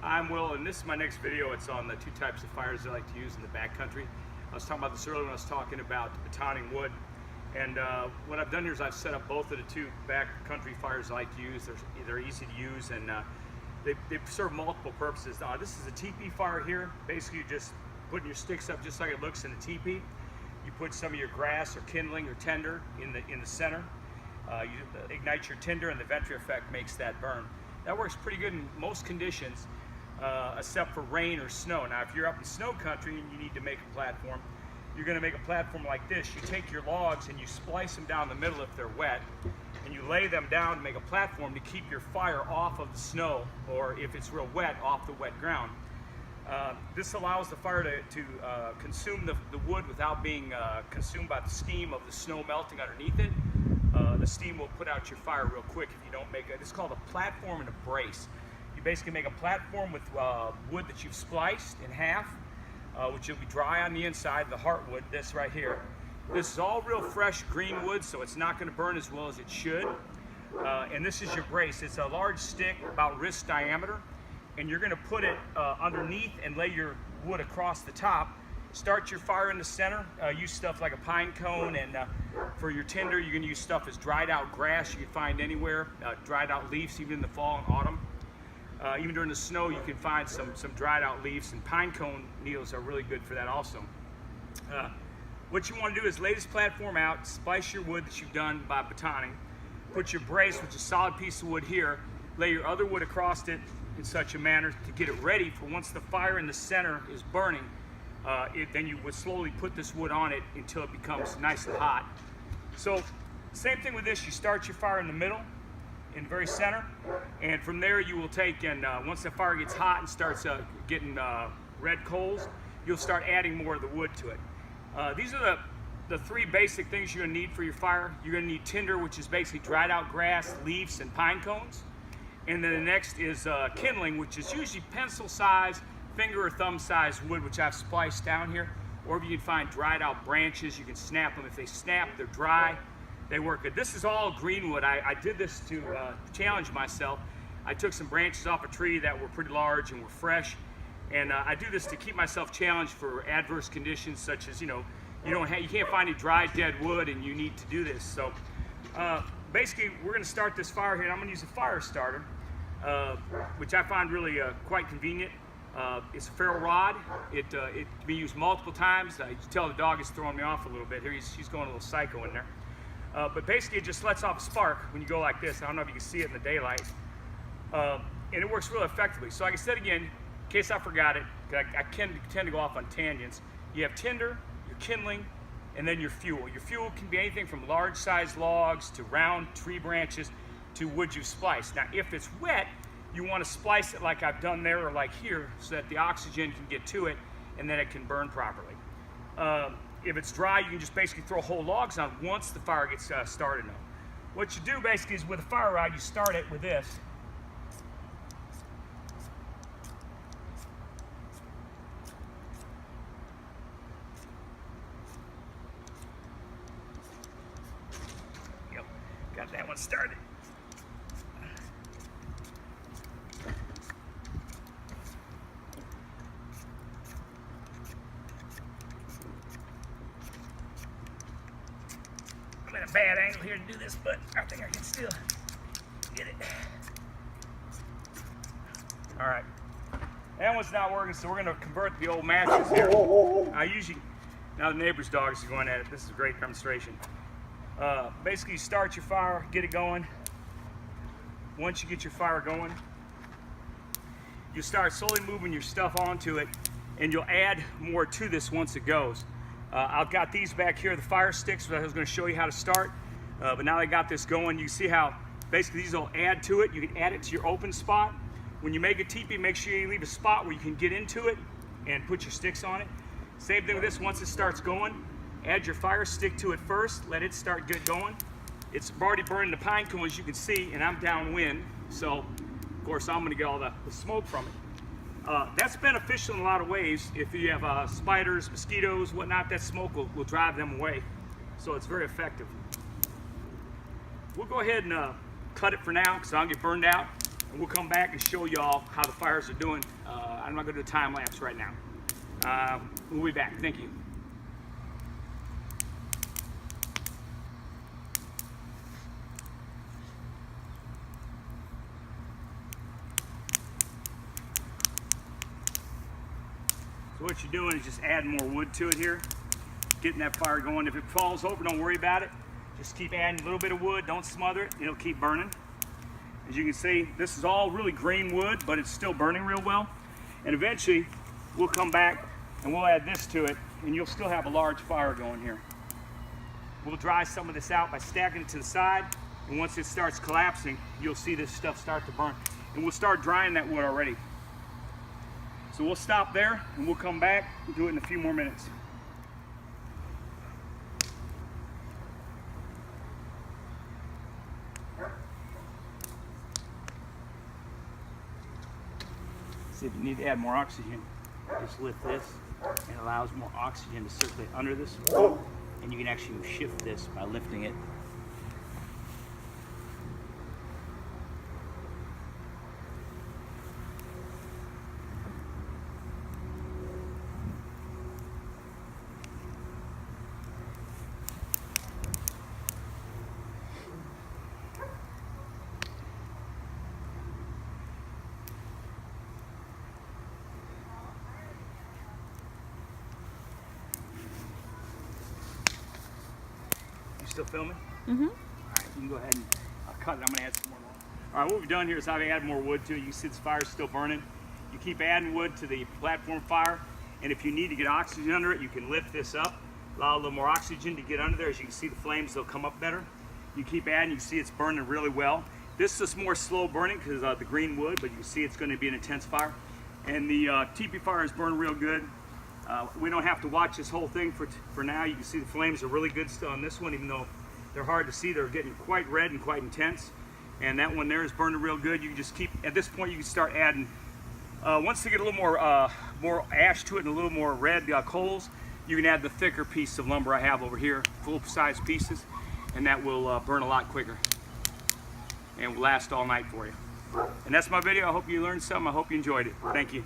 I'm Will, and this is my next video. It's on the two types of fires I like to use in the backcountry. I was talking about this earlier when I was talking about batoning wood. And what I've done here is I've set up both of the two backcountry fires I like to use. They're easy to use, and they serve multiple purposes. This is a teepee fire here. Basically, you're just putting your sticks up just like it looks in a teepee. You put some of your grass or kindling or tinder in the center. You ignite your tinder, and the venturi effect makes that burn. That works pretty good in most conditions, except for rain or snow. Now, if you're up in snow country and you need to make a platform, you're going to make a platform like this. You take your logs and you splice them down the middle if they're wet, and you lay them down to make a platform to keep your fire off of the snow, or if it's real wet, off the wet ground. This allows the fire to consume the wood without being consumed by the steam of the snow melting underneath it. The steam will put out your fire real quick if you don't make it. It's called a platform and a brace. You basically make a platform with wood that you've spliced in half, which will be dry on the inside, the heartwood, this right here. This is all real fresh green wood, so it's not going to burn as well as it should. And this is your brace. It's a large stick, about wrist diameter, and you're going to put it underneath and lay your wood across the top. Start your fire in the center. Use stuff like a pine cone, and for your tinder, you're going to use stuff as dried out grass you can find anywhere, dried out leaves, even in the fall and autumn. Even during the snow, you can find some dried out leaves, and pine cone needles are really good for that also. What you want to do is lay this platform out, splice your wood that you've done by batoning, put your brace, which is a solid piece of wood here, lay your other wood across it in such a manner to get it ready for once the fire in the center is burning. Then you would slowly put this wood on it until it becomes nice and hot. So same thing with this. You start your fire in the middle, in the very center, and from there you will take, and once the fire gets hot and starts getting red coals, you'll start adding more of the wood to it. These are the three basic things you're going to need for your fire. You're going to need tinder, which is basically dried out grass, leaves, and pine cones. And then the next is kindling, which is usually pencil size, finger or thumb size wood, which I've spliced down here. Or if you can find dried out branches, you can snap them. If they snap, they're dry, they work good. This is all green wood. I did this to challenge myself. I took some branches off a tree that were pretty large and were fresh, and I do this to keep myself challenged for adverse conditions, such as, you can't find any dry dead wood and you need to do this. So basically, we're going to start this fire here, and I'm going to use a fire starter, which I find really quite convenient. It's a ferro rod. It can be used multiple times. You can tell the dog is throwing me off a little bit here. She's going a little psycho in there. But basically, it just lets off a spark when you go like this. I don't know if you can see it in the daylight. And it works really effectively. So like I said again, in case I forgot it, I tend to go off on tangents. You have tinder, your kindling, and then your fuel. Your fuel can be anything from large-sized logs to round tree branches to wood you've spliced. Now, if it's wet, you want to splice it like I've done there or like here, so that the oxygen can get to it and then it can burn properly. If it's dry, you can just basically throw whole logs on once the fire gets started. What you do basically is with a fire rod, you start it with this. Yep, got that one started. I'm at a bad angle here to do this, but I think I can still get it. All right, that one's not working, so we're going to convert the old matches here. Now the neighbor's dogs are going at it. This is a great demonstration. Basically, you start your fire, get it going. Once you get your fire going, you start slowly moving your stuff onto it, and you'll add more to this once it goes. I've got these back here, the fire sticks, which I was going to show you how to start. But now I got this going, you see how basically these will add to it. You can add it to your open spot. When you make a teepee, make sure you leave a spot where you can get into it and put your sticks on it. Same thing with this. Once it starts going, add your fire stick to it first. Let it start get going. It's already burning the pine cone, as you can see, and I'm downwind. So, of course, I'm going to get all the smoke from it. That's beneficial in a lot of ways. If you have spiders, mosquitoes, whatnot, that smoke will drive them away. So it's very effective. We'll go ahead and cut it for now because I'll get burned out. and we'll come back and show y'all how the fires are doing. I'm not going to do a time lapse right now. We'll be back. Thank you. So what you're doing is just adding more wood to it here, getting that fire going. If it falls over, don't worry about it. Just keep adding a little bit of wood, don't smother it, it'll keep burning. As you can see, this is all really green wood, but it's still burning real well. And eventually, we'll come back and we'll add this to it, and you'll still have a large fire going here. We'll dry some of this out by stacking it to the side, and once it starts collapsing, you'll see this stuff start to burn. And we'll start drying that wood already. So we'll stop there and we'll come back and do it in a few more minutes. See, if you need to add more oxygen, just lift this and it allows more oxygen to circulate under this. And you can actually shift this by lifting it. Still filming? Mm-hmm. All right, you can go ahead and cut it. I'm going to add some more. All right, what we've done here is I've added more wood to it. You can see this fire is still burning. You keep adding wood to the platform fire, and if you need to get oxygen under it, you can lift this up, allow a little more oxygen to get under there. As you can see, the flames, they'll come up better. You keep adding, you can see it's burning really well. This is more slow burning because of the green wood, but you can see it's going to be an intense fire. And the teepee fire is burning real good. We don't have to watch this whole thing for now. You can see the flames are really good still on this one, even though they're hard to see. They're getting quite red and quite intense. And that one there is burning real good. You can just keep, at this point you can start adding, once they get a little more ash to it and a little more red coals, you can add the thicker piece of lumber I have over here, full-size pieces, and that will burn a lot quicker and will last all night for you. And that's my video. I hope you learned something. I hope you enjoyed it. Thank you.